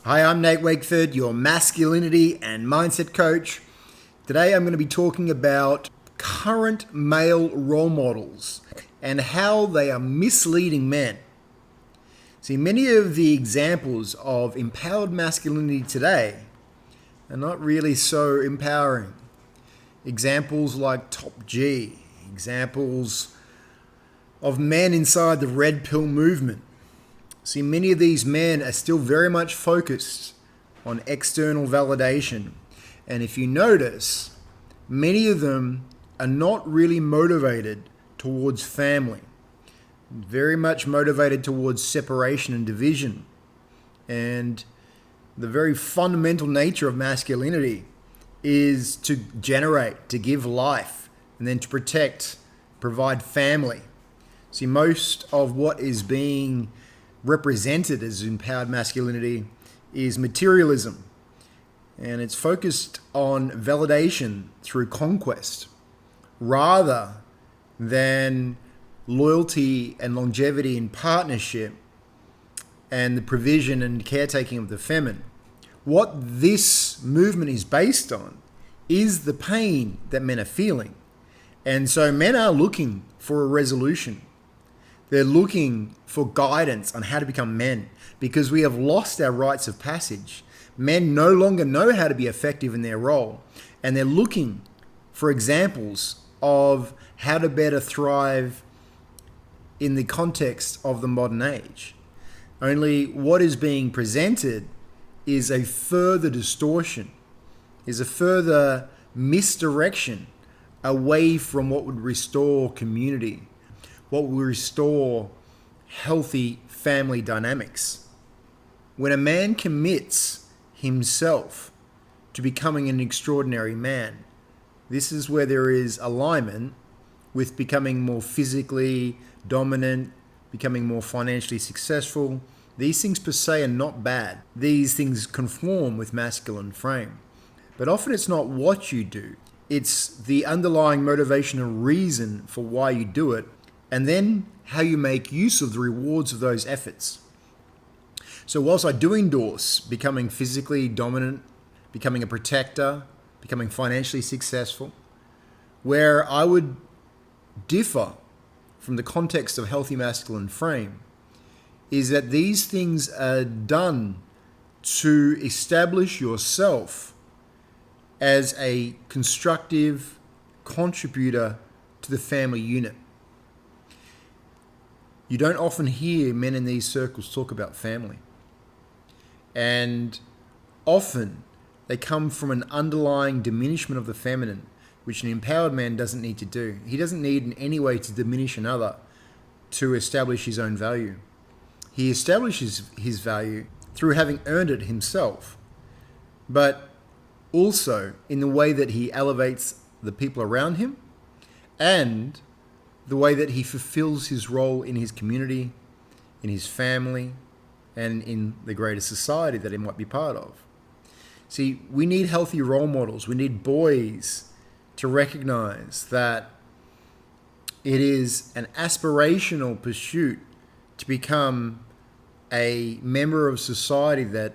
Hi, I'm Nate Wakeford, your masculinity and mindset coach. Today I'm going to be talking about current male role models and how they are misleading men. See, many of the examples of empowered masculinity today are not really so empowering. Examples like Top G, examples of men inside the red pill movement. See, many of these men are still very much focused on external validation. And if you notice, many of them are not really motivated towards family, very much motivated towards separation and division. And the very fundamental nature of masculinity is to generate, to give life, and then to protect, provide family. See, most of what is being represented as empowered masculinity is materialism, and it's focused on validation through conquest rather than loyalty and longevity in partnership and the provision and caretaking of the feminine. What this movement is based on is the pain that men are feeling, and so men are looking for a resolution. They're looking for guidance on how to become men because we have lost our rites of passage. Men no longer know how to be effective in their role, and they're looking for examples of how to better thrive in the context of the modern age. Only what is being presented is a further distortion, is a further misdirection away from what would restore community, what will restore healthy family dynamics. When a man commits himself to becoming an extraordinary man, this is where there is alignment with becoming more physically dominant, becoming more financially successful. These things per se are not bad. These things conform with masculine frame. But often it's not what you do. It's the underlying motivational reason for why you do it, and then how you make use of the rewards of those efforts. So whilst I do endorse becoming physically dominant, becoming a protector, becoming financially successful, where I would differ from the context of healthy masculine frame is that these things are done to establish yourself as a constructive contributor to the family unit. You don't often hear men in these circles talk about family. And often they come from an underlying diminishment of the feminine, which an empowered man doesn't need to do. He doesn't need in any way to diminish another to establish his own value. He establishes his value through having earned it himself, but also in the way that he elevates the people around him and the way that he fulfills his role in his community, in his family, and in the greater society that he might be part of. See, we need healthy role models. We need boys to recognize that it is an aspirational pursuit to become a member of society that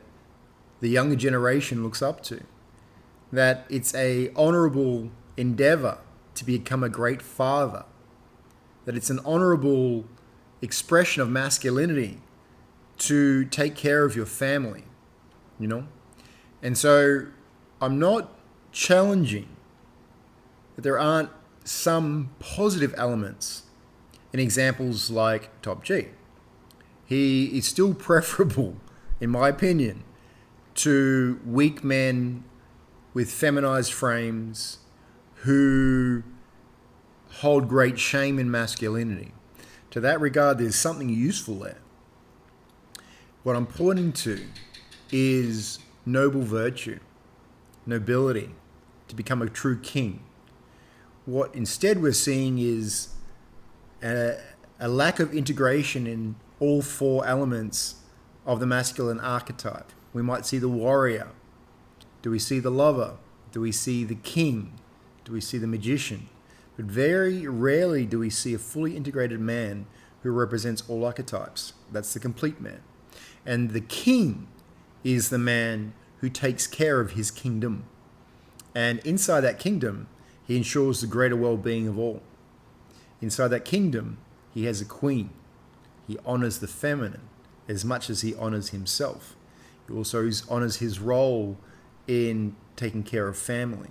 the younger generation looks up to, that it's an honorable endeavor to become a great father, that it's an honorable expression of masculinity to take care of your family, And so I'm not challenging that there aren't some positive elements in examples like Top G. He is still preferable, in my opinion, to weak men with feminized frames who hold great shame in masculinity. To that regard, there's something useful there. What I'm pointing to is noble virtue, nobility, to become a true king. What instead we're seeing is a lack of integration in all four elements of the masculine archetype. We might see the warrior. Do we see the lover? Do we see the king? Do we see the magician? But very rarely do we see a fully integrated man who represents all archetypes. That's the complete man. And the king is the man who takes care of his kingdom. And inside that kingdom, he ensures the greater well-being of all. Inside that kingdom, he has a queen. He honors the feminine as much as he honors himself. He also honors his role in taking care of family.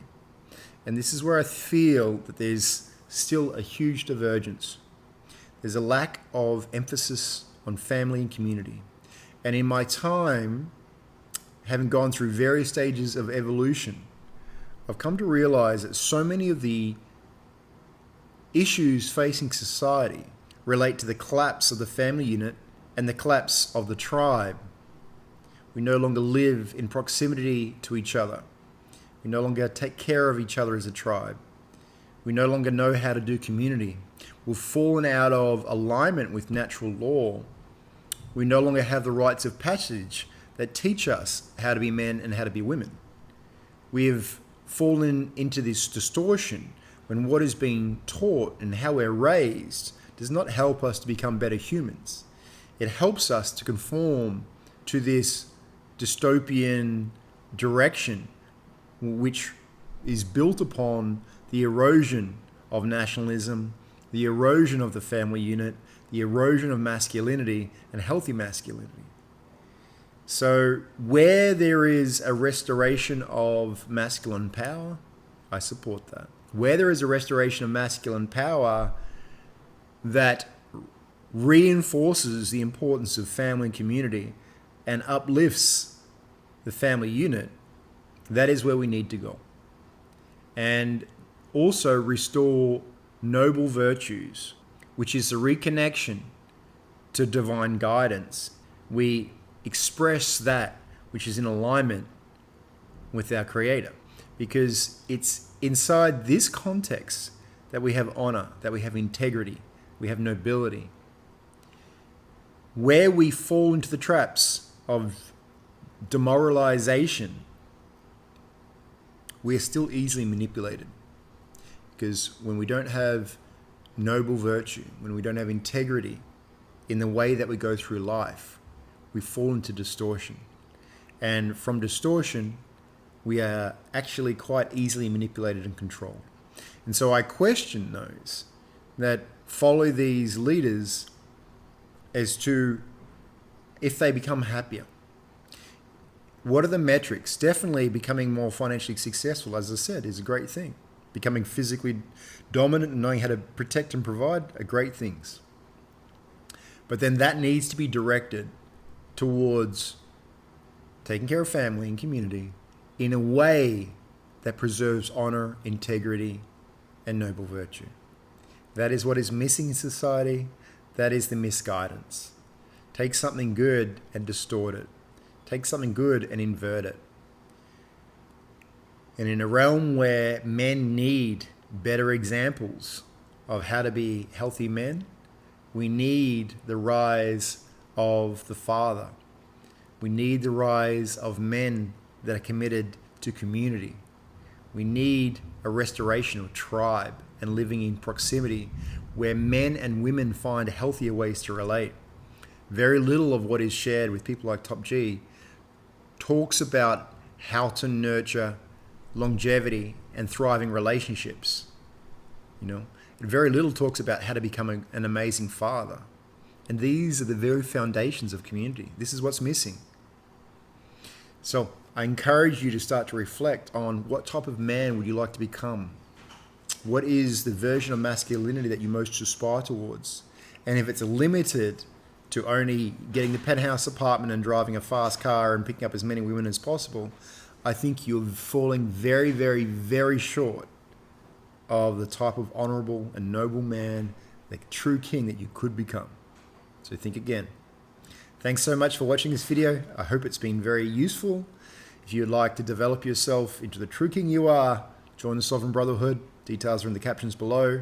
And this is where I feel that there's still a huge divergence. There's a lack of emphasis on family and community. And in my time, having gone through various stages of evolution, I've come to realize that so many of the issues facing society relate to the collapse of the family unit and the collapse of the tribe. We no longer live in proximity to each other. We no longer take care of each other as a tribe. We no longer know how to do community. We've fallen out of alignment with natural law. We no longer have the rites of passage that teach us how to be men and how to be women. We have fallen into this distortion when what is being taught and how we're raised does not help us to become better humans. It helps us to conform to this dystopian direction which is built upon the erosion of nationalism, the erosion of the family unit, the erosion of masculinity and healthy masculinity. So where there is a restoration of masculine power, I support that. Where there is a restoration of masculine power that reinforces the importance of family and community and uplifts the family unit, that is where we need to go. And also restore noble virtues, which is the reconnection to divine guidance. We express that which is in alignment with our Creator, because it's inside this context that we have honor, that we have integrity, we have nobility. Where we fall into the traps of demoralization, we are still easily manipulated, because when we don't have noble virtue, when we don't have integrity in the way that we go through life, we fall into distortion. And from distortion, we are actually quite easily manipulated and controlled. And so I question those that follow these leaders as to if they become happier. What are the metrics? Definitely becoming more financially successful, as I said, is a great thing. Becoming physically dominant and knowing how to protect and provide are great things. But then that needs to be directed towards taking care of family and community in a way that preserves honor, integrity, and noble virtue. That is what is missing in society. That is the misguidance. Take something good and distort it. Take something good and invert it. And in a realm where men need better examples of how to be healthy men, we need the rise of the father. We need the rise of men that are committed to community. We need a restoration of tribe and living in proximity where men and women find healthier ways to relate. Very little of what is shared with people like Top G talks about how to nurture longevity and thriving relationships. Very little talks about how to become an amazing father. And these are the very foundations of community. This is what's missing. So I encourage you to start to reflect on what type of man would you like to become? What is the version of masculinity that you most aspire towards? And if it's limited to only getting the penthouse apartment and driving a fast car and picking up as many women as possible, I think you're falling very, very, very short of the type of honorable and noble man, the true king that you could become. So think again. Thanks so much for watching this video. I hope it's been very useful. If you'd like to develop yourself into the true king you are, join the Sovereign Brotherhood. Details are in the captions below.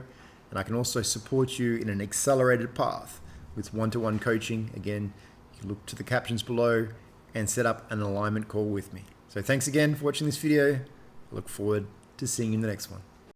And I can also support you in an accelerated path with one-to-one coaching. Again, you can look to the captions below and set up an alignment call with me. So thanks again for watching this video. I look forward to seeing you in the next one.